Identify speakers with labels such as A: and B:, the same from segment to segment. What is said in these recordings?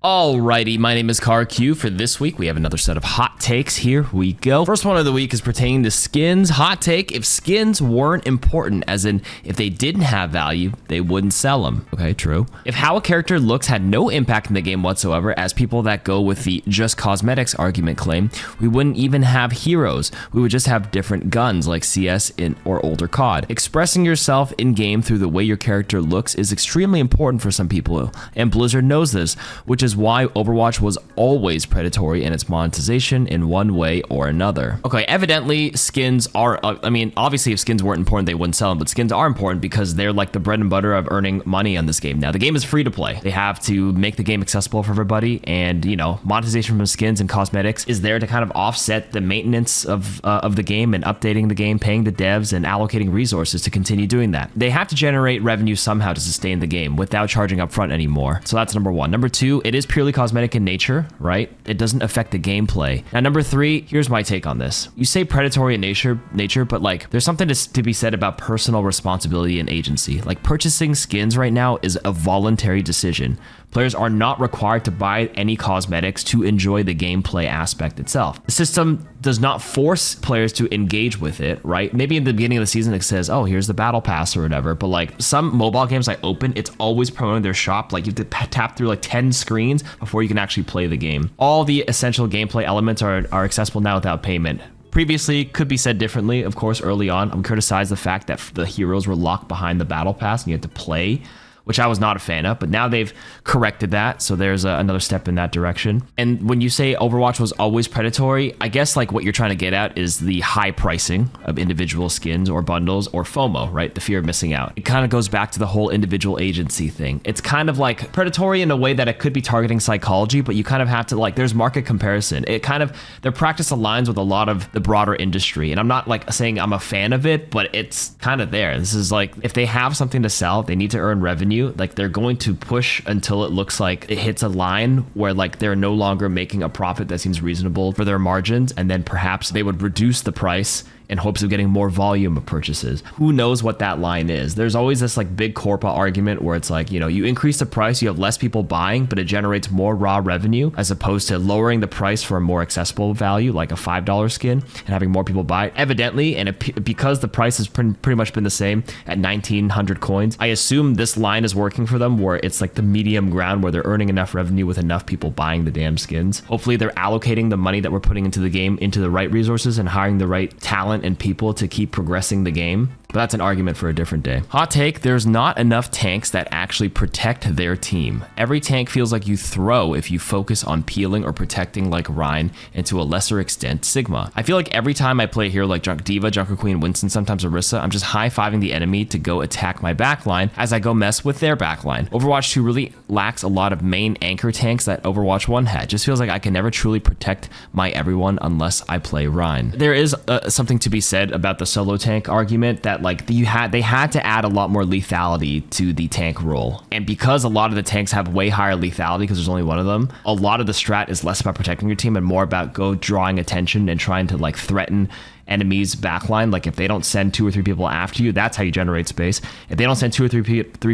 A: Alrighty, my name is KarQ. For this week, we have another set of hot takes. Here we go. First one of the week is pertaining to skins. Hot take: if skins weren't important, as in if they didn't have value, they wouldn't sell them. Okay, true. If how a character looks had no impact in the game whatsoever, as people that go with the just cosmetics argument claim, we wouldn't even have heroes. We would just have different guns like CS or older COD. Expressing yourself in-game through the way your character looks is extremely important for some people, and Blizzard knows this, which is why Overwatch was always predatory in its monetization in one way or another. Okay, evidently skins are, obviously if skins weren't important, they wouldn't sell them, but skins are important because they're like the bread and butter of earning money on this game. Now, the game is free to play. They have to make the game accessible for everybody, and monetization from skins and cosmetics is there to kind of offset the maintenance of the game and updating the game, paying the devs and allocating resources to continue doing that. They have to generate revenue somehow to sustain the game without charging upfront anymore. So that's number one. Number two, it is purely cosmetic in nature, right? It doesn't affect the gameplay. Now, number three, here's my take on this. You say predatory in nature, but like there's something to be said about personal responsibility and agency. Like purchasing skins right now is a voluntary decision. Players are not required to buy any cosmetics to enjoy the gameplay aspect itself. The system does not force players to engage with it, right? Maybe in the beginning of the season it says, oh, here's the battle pass or whatever, but like some mobile games I open, it's always promoting their shop. Like you have to tap through like 10 screens before you can actually play the game. All the essential gameplay elements are accessible now without payment. Previously, could be said differently. Of course, early on, I'm criticized the fact that the heroes were locked behind the battle pass and you had to play, which I was not a fan of, but now they've corrected that, so there's another step in that direction. And when you say Overwatch was always predatory, I guess like what you're trying to get at is the high pricing of individual skins or bundles or FOMO, right? The fear of missing out. It kind of goes back to the whole individual agency thing. It's kind of like predatory in a way that it could be targeting psychology, but you kind of have to like, there's market comparison. It kind of, their practice aligns with a lot of the broader industry. And I'm not like saying I'm a fan of it, but it's kind of there. This is like, if they have something to sell, they need to earn revenue. Like they're going to push until it looks like it hits a line where like they're no longer making a profit that seems reasonable for their margins, and then perhaps they would reduce the price in hopes of getting more volume of purchases. Who knows what that line is? There's always this like big corporate argument where it's like, you increase the price, you have less people buying, but it generates more raw revenue as opposed to lowering the price for a more accessible value, like a $5 skin, and having more people buy it. Evidently, and because the price has pretty much been the same at 1,900 coins, I assume this line is working for them where it's like the medium ground where they're earning enough revenue with enough people buying the damn skins. Hopefully they're allocating the money that we're putting into the game into the right resources and hiring the right talent and people to keep progressing the game. But that's an argument for a different day. Hot take: there's not enough tanks that actually protect their team. Every tank feels like you throw if you focus on peeling or protecting like Rhine, and to a lesser extent Sigma. I feel like every time I play a hero like D.Va, Junker Queen, Winston, sometimes Orisa, I'm just high-fiving the enemy to go attack my backline as I go mess with their backline. Overwatch 2 really lacks a lot of main anchor tanks that Overwatch 1 had. Just feels like I can never truly protect my everyone unless I play Rhine. There is something to be said about the solo tank argument that like they had to add a lot more lethality to the tank role, and because a lot of the tanks have way higher lethality because there's only one of them, a lot of the strat is less about protecting your team and more about drawing attention and trying to like threaten enemies backline. Like if they don't send 2 or 3 people after you, that's how you generate space. If they don't send 2 or 3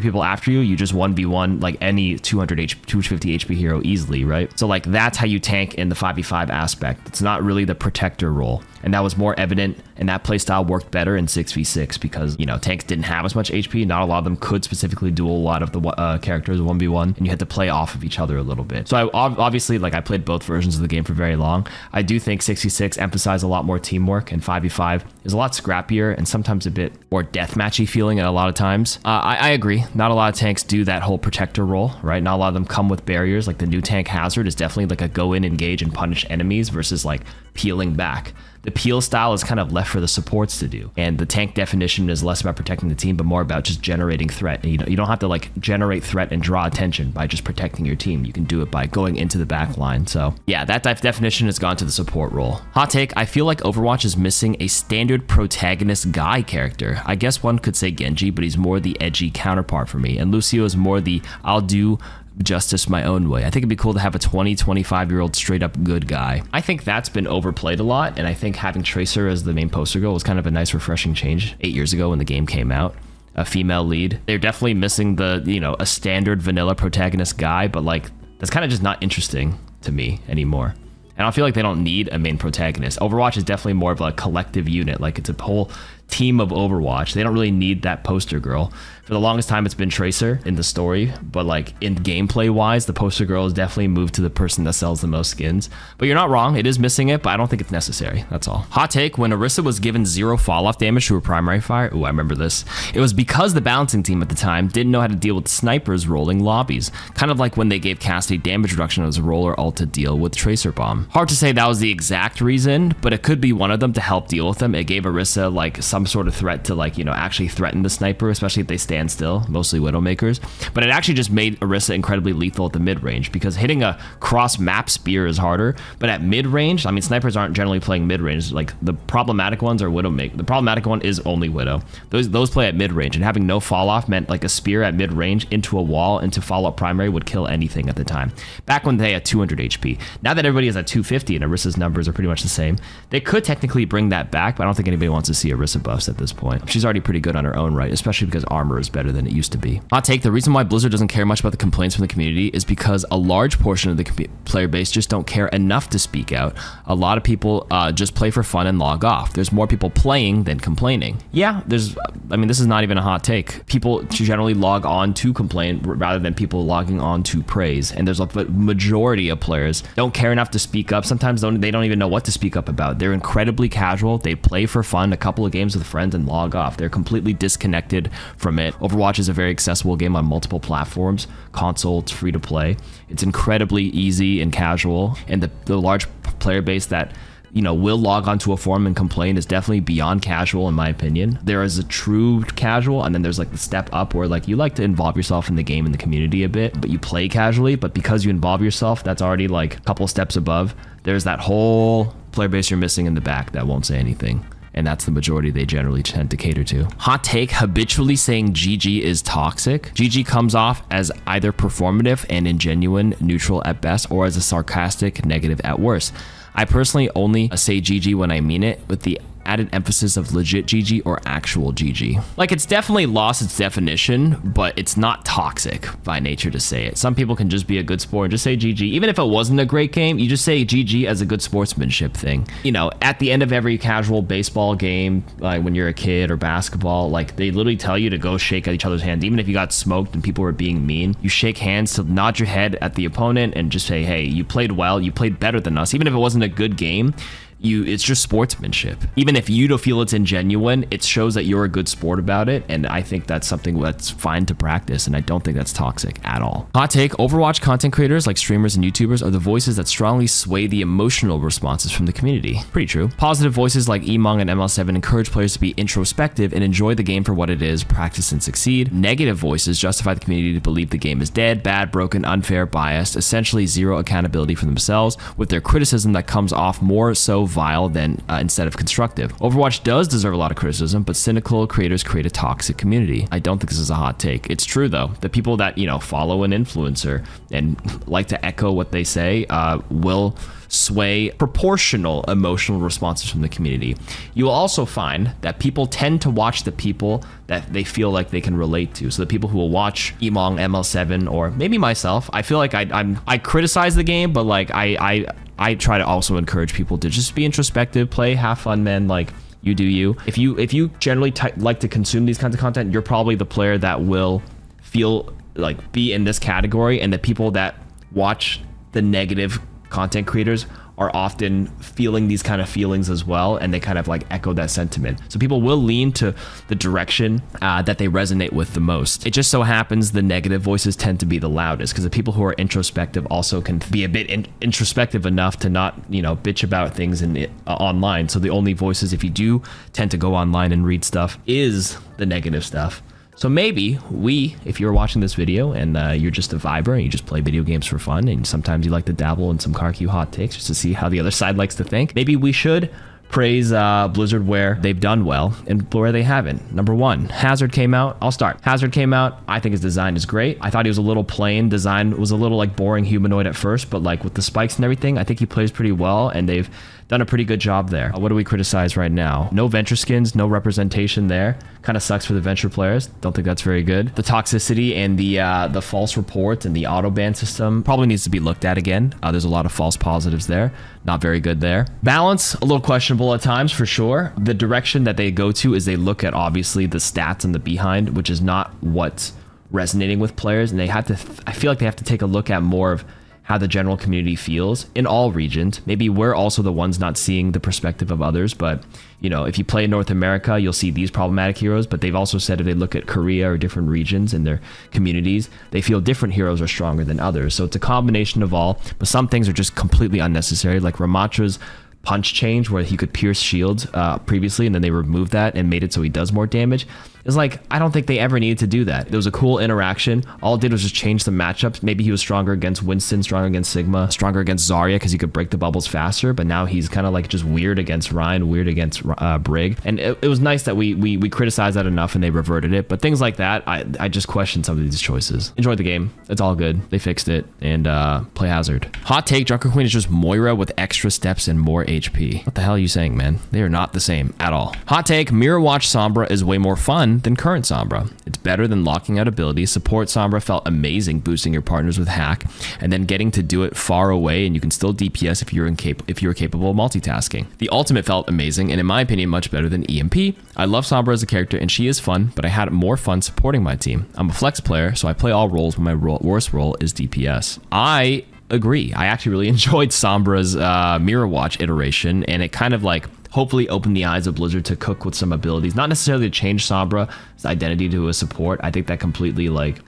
A: people after you, you just 1v1 like any 250 HP hero easily, right? So like that's how you tank in the 5v5 aspect. It's not really the protector role, and that was more evident, and that playstyle worked better in 6v6 because tanks didn't have as much HP. Not a lot of them could specifically duel a lot of the characters 1v1, and you had to play off of each other a little bit. So obviously I played both versions of the game for very long. I do think 6v6 emphasized a lot more teamwork, and 5v5 is a lot scrappier and sometimes a bit more deathmatchy feeling at a lot of times. I agree. Not a lot of tanks do that whole protector role, right? Not a lot of them come with barriers. Like the new tank Hazard is definitely like a go in, engage, and punish enemies versus like peeling back. The peel style is kind of left for the supports to do, and the tank definition is less about protecting the team but more about just generating threat. You don't have to like generate threat and draw attention by just protecting your team. You can do it by going into the back line. So yeah, that definition has gone to the support role. Hot take: I feel like Overwatch is missing a standard protagonist guy character. I guess one could say Genji, but he's more the edgy counterpart for me, and Lucio is more the I'll do justice my own way. I think it'd be cool to have a 25-year-old straight up good guy. I think that's been overplayed a lot, and I think having Tracer as the main poster girl was kind of a nice refreshing change 8 years ago when the game came out. A female lead. They're definitely missing the, a standard vanilla protagonist guy, but like that's kind of just not interesting to me anymore. And I feel like they don't need a main protagonist. Overwatch is definitely more of a collective unit. Like, it's a whole team of Overwatch. They don't really need that poster girl. For the longest time, it's been Tracer in the story, but like in gameplay wise, the poster girl is definitely moved to the person that sells the most skins. But you're not wrong, it is missing it, but I don't think it's necessary. That's all. Hot take: when Orisa was given 0 fall-off damage to her primary fire, ooh, I remember this. It was because the balancing team at the time didn't know how to deal with snipers rolling lobbies. Kind of like when they gave Cassidy damage reduction as a roller ult to deal with Tracer Bomb. Hard to say that was the exact reason, but it could be one of them to help deal with them. It gave Orisa like some sort of threat to, like, you know, actually threaten the sniper, especially if they stand still, mostly Widowmakers. But it actually just made Orisa incredibly lethal at the mid-range, because hitting a cross-map spear is harder, but at mid-range, I mean, snipers aren't generally playing mid-range. Like, the problematic ones are Widowmaker. The problematic one is only Widow. Those play at mid-range, and having no fall-off meant like a spear at mid-range into a wall into follow-up primary would kill anything at the time. Back when they had 200 HP. Now that everybody is at 250 and Orisa's numbers are pretty much the same, they could technically bring that back, but I don't think anybody wants to see Orisa buffs at this point. She's already pretty good on her own right, especially because armor is better than it used to be. Hot take: the reason why Blizzard doesn't care much about the complaints from the community is because a large portion of the player base just don't care enough to speak out. A lot of people just play for fun and log off. There's more people playing than complaining. Yeah, I mean, this is not even a hot take. People generally log on to complain rather than people logging on to praise. And there's a majority of players don't care enough to speak up. Sometimes they don't even know what to speak up about. They're incredibly casual. They play for fun, a couple of games with friends, and log off. They're completely disconnected from it. Overwatch is a very accessible game on multiple platforms. Console, it's free to play. It's incredibly easy and casual. And the large player base that, you know, will log onto a forum and complain is definitely beyond casual, in my opinion. There is a true casual, and then there's like the step up where like you like to involve yourself in the game and the community a bit, but you play casually. But because you involve yourself, that's already like a couple steps above. There's that whole player base you're missing in the back that won't say anything. And that's the majority they generally tend to cater to. Hot take: habitually saying GG is toxic. GG comes off as either performative and ingenuine, neutral at best, or as a sarcastic negative at worst. I personally only say GG when I mean it, with the added emphasis of legit GG or actual GG. Like, it's definitely lost its definition, but it's not toxic by nature to say it. Some people can just be a good sport and just say GG. Even if it wasn't a great game, you just say GG as a good sportsmanship thing. You know, at the end of every casual baseball game, like when you're a kid, or basketball, like they literally tell you to go shake each other's hands. Even if you got smoked and people were being mean, you shake hands to nod your head at the opponent and just say, hey, you played well, you played better than us. Even if it wasn't a good game, it's just sportsmanship. Even if you don't feel it's ingenuine, it shows that you're a good sport about it, and I think that's something that's fine to practice, and I don't think that's toxic at all. Hot take: Overwatch content creators like streamers and YouTubers are the voices that strongly sway the emotional responses from the community. Pretty true. Positive voices like Emong and ML7 encourage players to be introspective and enjoy the game for what it is, practice and succeed. Negative voices justify the community to believe the game is dead, bad, broken, unfair, biased, essentially zero accountability for themselves, with their criticism that comes off more so vile than instead of constructive. Overwatch does deserve a lot of criticism, but cynical creators create a toxic community. I don't think this is a hot take. It's true though. The people that, you know, follow an influencer and like to echo what they say will sway proportional emotional responses from the community. You will also find that people tend to watch the people that they feel like they can relate to. So the people who will watch Emong, ML7, or maybe myself, I feel like I criticize the game, but like I try to also encourage people to just be introspective, play, have fun, man. Like, you do you. If you generally like to consume these kinds of content, you're probably the player that will feel like be in this category, and the people that watch the negative content creators are often feeling these kind of feelings as well, and they kind of like echo that sentiment. So people will lean to the direction that they resonate with the most. It just so happens the negative voices tend to be the loudest, because the people who are introspective also can be a bit introspective enough to not, you know, bitch about things in online. So the only voices, if you do tend to go online and read stuff, is the negative stuff. So maybe if you're watching this video and you're just a viber and you just play video games for fun, and sometimes you like to dabble in some KarQ hot takes just to see how the other side likes to think, maybe we should praise Blizzard where they've done well and where they haven't. Number one, Hazard came out. I'll start. Hazard came out. I think his design is great. I thought he was a little plain. Design was a little like boring humanoid at first, but like with the spikes and everything, I think he plays pretty well, and they've done a pretty good job there. What do we criticize right now? No Venture skins, no representation there. Kind of sucks for the Venture players. Don't think that's very good. The toxicity and the false reports and the auto ban system probably needs to be looked at again. There's a lot of false positives there. Not very good there. Balance, a little questionable at times for sure. The direction that they go to is they look at obviously the stats and the behind, which is not what's resonating with players. And they have to, I feel like they have to take a look at more of how the general community feels in all regions. Maybe we're also the ones not seeing the perspective of others, but you know, if you play in North America, you'll see these problematic heroes, but they've also said if they look at Korea or different regions in their communities, they feel different heroes are stronger than others. So it's a combination of all, but some things are just completely unnecessary, like Ramatra's punch change where he could pierce shields previously, and then they removed that and made it so he does more damage. It's like, I don't think they ever needed to do that. There was a cool interaction. All it did was just change the matchups. Maybe he was stronger against Winston, stronger against Sigma, stronger against Zarya because he could break the bubbles faster, but now he's kind of like just weird against Ryan, weird against Brig. And it was nice that we criticized that enough and they reverted it. But things like that, I just question some of these choices. Enjoyed the game. It's all good. They fixed it. And play Hazard. Hot take, Drunken Queen is just Moira with extra steps and more HP. What the hell are you saying, man? They are not the same at all. Hot take, Mirrorwatch Sombra is way more fun than current Sombra. It's better than locking out abilities. Support Sombra felt amazing boosting your partners with hack and then getting to do it far away, and you can still DPS if you're capable of multitasking. The ultimate felt amazing and in my opinion much better than EMP. I love Sombra as a character and she is fun, but I had more fun supporting my team. I'm a flex player, so I play all roles when my worst role is DPS. I agree. I actually really enjoyed Sombra's Mirrorwatch iteration, and it kind of like hopefully opened the eyes of Blizzard to cook with some abilities. Not necessarily to change Sombra's identity to a support. I think that completely like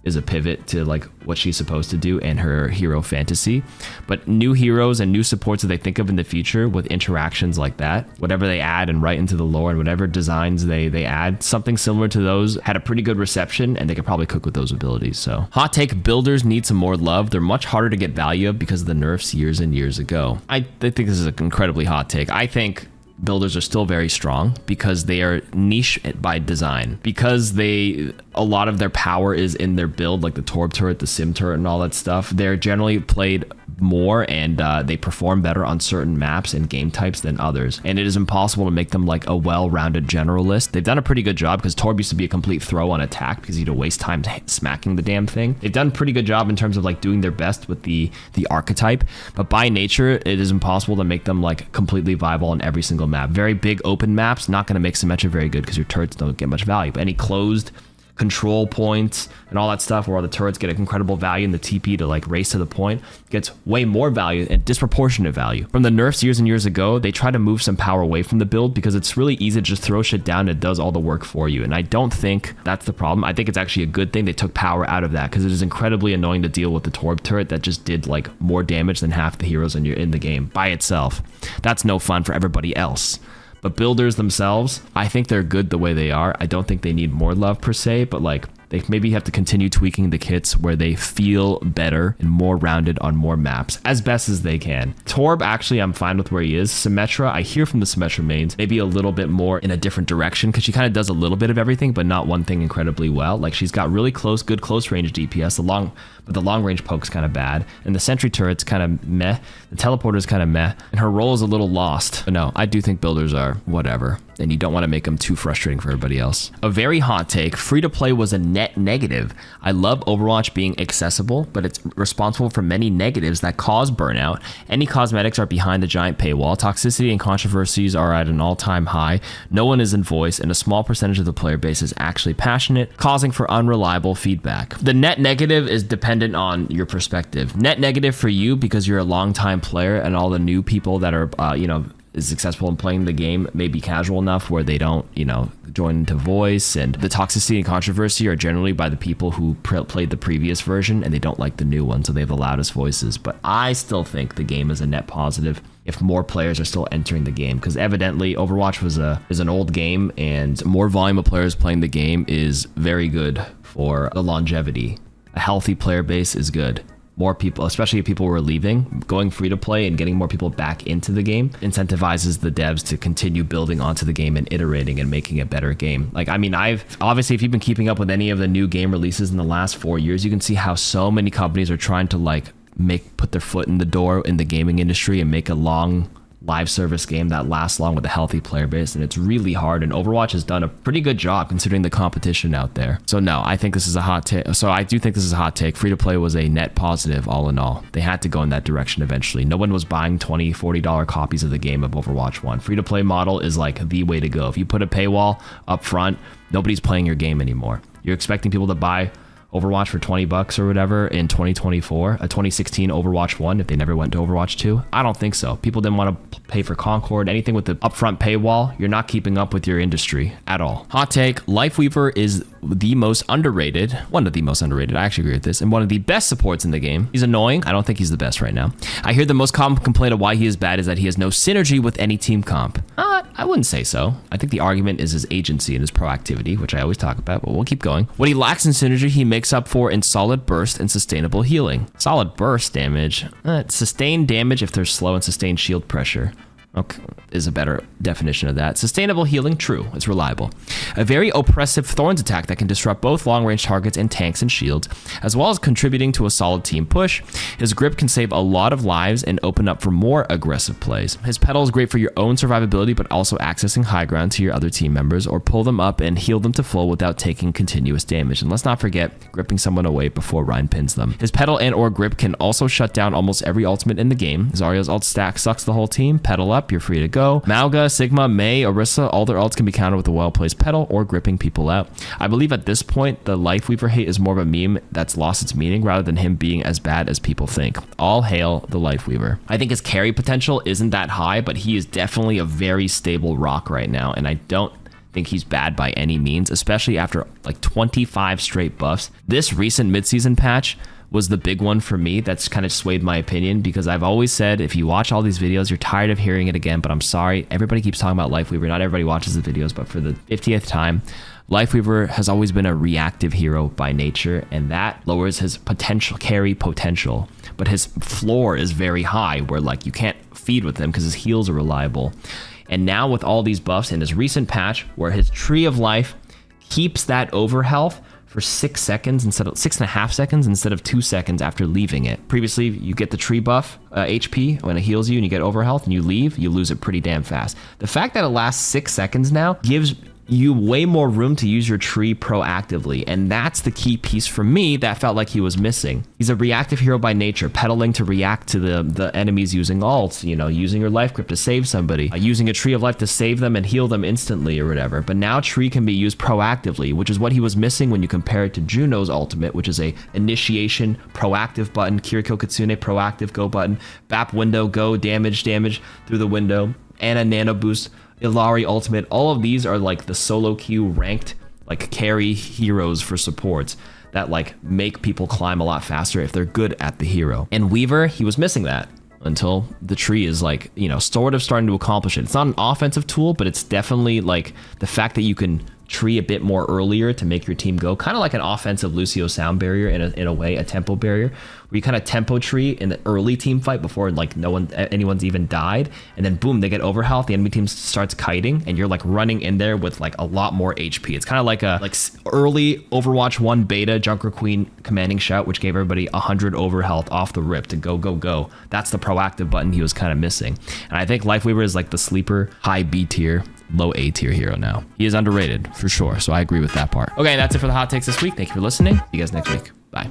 A: is a pivot to like what she's supposed to do and her hero fantasy. But new heroes and new supports that they think of in the future with interactions like that, whatever they add and write into the lore and whatever designs they add, something similar to those had a pretty good reception, and they could probably cook with those abilities. So hot take, builders need some more love. They're much harder to get value of because of the nerfs years and years ago. I think this is an incredibly hot take. I think builders are still very strong because they are niche by design, because a lot of their power is in their build, like the Torb turret, the Sim turret, and all that stuff. They're generally played more, and they perform better on certain maps and game types than others, and it is impossible to make them like a well-rounded generalist. They've done a pretty good job because Torb used to be a complete throw on attack because he'd waste time smacking the damn thing. They've done a pretty good job in terms of like doing their best with the archetype, but by nature it is impossible to make them like completely viable on every single map. Very big open maps, not going to make Symmetra very good because your turrets don't get much value, but any closed control points and all that stuff where the turrets get an incredible value in the TP to like race to the point gets way more value and disproportionate value. From the nerfs years and years ago, they try to move some power away from the build because it's really easy to just throw shit down and it does all the work for you. And I don't think that's the problem. I think it's actually a good thing they took power out of that because it is incredibly annoying to deal with the Torb turret that just did like more damage than half the heroes in the game by itself. That's no fun for everybody else. But builders themselves, I think they're good the way they are. I don't think they need more love per se, but like they maybe have to continue tweaking the kits where they feel better and more rounded on more maps as best as they can. Torb, actually, I'm fine with where he is. Symmetra, I hear from the Symmetra mains, maybe a little bit more in a different direction because she kind of does a little bit of everything, but not one thing incredibly well. Like she's got really good close range DPS, but the long range poke's kind of bad, and the sentry turret's kind of meh. The teleporter's kind of meh, and her role is a little lost. But no, I do think builders are whatever, and you don't want to make them too frustrating for everybody else. A very hot take, free-to-play was a net negative. I love Overwatch being accessible, but it's responsible for many negatives that cause burnout. Any cosmetics are behind the giant paywall. Toxicity and controversies are at an all-time high. No one is in voice, and a small percentage of the player base is actually passionate, causing for unreliable feedback. The net negative is dependent on your perspective. Net negative for you because you're a long-time player, and all the new people that are, is successful in playing the game may be casual enough where they don't, join into voice, and the toxicity and controversy are generally by the people who played the previous version and they don't like the new one, so they have the loudest voices. But I still think the game is a net positive if more players are still entering the game, because evidently Overwatch is an old game, and more volume of players playing the game is very good for the longevity. A healthy player base is good. more people, especially if people were leaving, going free to play and getting more people back into the game incentivizes the devs to continue building onto the game and iterating and making a better game. Like, I mean, obviously, if you've been keeping up with any of the new game releases in the last 4 years, you can see how so many companies are trying to like put their foot in the door in the gaming industry and make a long live service game that lasts long with a healthy player base, and it's really hard, and Overwatch has done a pretty good job considering the competition out there. So no, I think this is a hot take. So I do think this is a hot take. Free to play was a net positive all in all. They had to go in that direction eventually. No one was buying $20, $40 copies of the game of Overwatch 1. Free to play model is like the way to go. If you put a paywall up front, nobody's playing your game anymore. You're expecting people to buy Overwatch for $20 or whatever in 2024, a 2016 Overwatch 1 if they never went to Overwatch 2? I don't think so. People didn't want to pay for Concord, anything with the upfront paywall. You're not keeping up with your industry at all. Hot take, Lifeweaver is the most underrated, one of the most underrated, I actually agree with this, and one of the best supports in the game. He's annoying. I don't think he's the best right now. I hear the most common complaint of why he is bad is that he has no synergy with any team comp. I wouldn't say so. I think the argument is his agency and his proactivity, which I always talk about, but we'll keep going. What he lacks in synergy, he makes up for in solid burst and sustainable healing. Solid burst damage, sustained damage if there's slow and sustained shield pressure. Okay, is a better definition of that. Sustainable healing, true, it's reliable. A very oppressive Thorns attack that can disrupt both long-range targets and tanks and shields, as well as contributing to a solid team push. His grip can save a lot of lives and open up for more aggressive plays. His pedal is great for your own survivability, but also accessing high ground to your other team members, or pull them up and heal them to full without taking continuous damage. And let's not forget, gripping someone away before Ryan pins them. His pedal and or grip can also shut down almost every ultimate in the game. Zarya's ult stack sucks the whole team. Pedal up, you're free to go. Mauga, Sigma, Mei, Orisa, all their ults can be countered with a well-placed pedal or gripping people out. I believe at this point, the Lifeweaver hate is more of a meme that's lost its meaning rather than him being as bad as people think. All hail the Lifeweaver. I think his carry potential isn't that high, but he is definitely a very stable rock right now, and I don't think he's bad by any means, especially after like 25 straight buffs. This recent midseason patch was the big one for me that's kind of swayed my opinion, because I've always said if you watch all these videos, you're tired of hearing it again, but I'm sorry. Everybody keeps talking about Lifeweaver. Not everybody watches the videos, but for the 50th time, Lifeweaver has always been a reactive hero by nature, and that lowers his potential carry potential. But his floor is very high, where like you can't feed with him because his heals are reliable. And now with all these buffs in his recent patch, where his Tree of Life keeps that over health for 6 seconds instead of 6.5 seconds instead of 2 seconds after leaving it. Previously, you get the tree buff HP when it heals you and you get over health and you leave, you lose it pretty damn fast. The fact that it lasts 6 seconds now gives you way more room to use your tree proactively, and that's the key piece for me that felt like he was missing. He's a reactive hero by nature, pedaling to react to the enemies using ults, you know, using your life grip to save somebody, using a Tree of Life to save them and heal them instantly or whatever. But now tree can be used proactively, which is what he was missing when you compare it to Juno's ultimate, which is a initiation proactive button, Kiriko Kitsune proactive go button, BAP window go damage through the window, and a nano boost Illari ultimate. All of these are like the solo queue ranked like carry heroes for supports that like make people climb a lot faster if they're good at the hero. And Weaver, he was missing that until the tree is like, you know, sort of starting to accomplish it. It's not an offensive tool, but it's definitely like the fact that you can tree a bit more earlier to make your team go, kind of like an offensive Lucio sound barrier in a way, a tempo barrier, where you kind of tempo tree in the early team fight before like anyone's even died, and then boom, they get over health, the enemy team starts kiting, and you're like running in there with like a lot more HP. It's kind of like a early Overwatch 1 beta Junker Queen commanding shout, which gave everybody 100 over health off the rip to go. That's the proactive button he was kind of missing. And I think Lifeweaver is like the sleeper high B tier, low A tier hero now. He is underrated for sure, so I agree with that part. Okay, that's it for the hot takes this week. Thank you for listening. See you guys next week. Bye.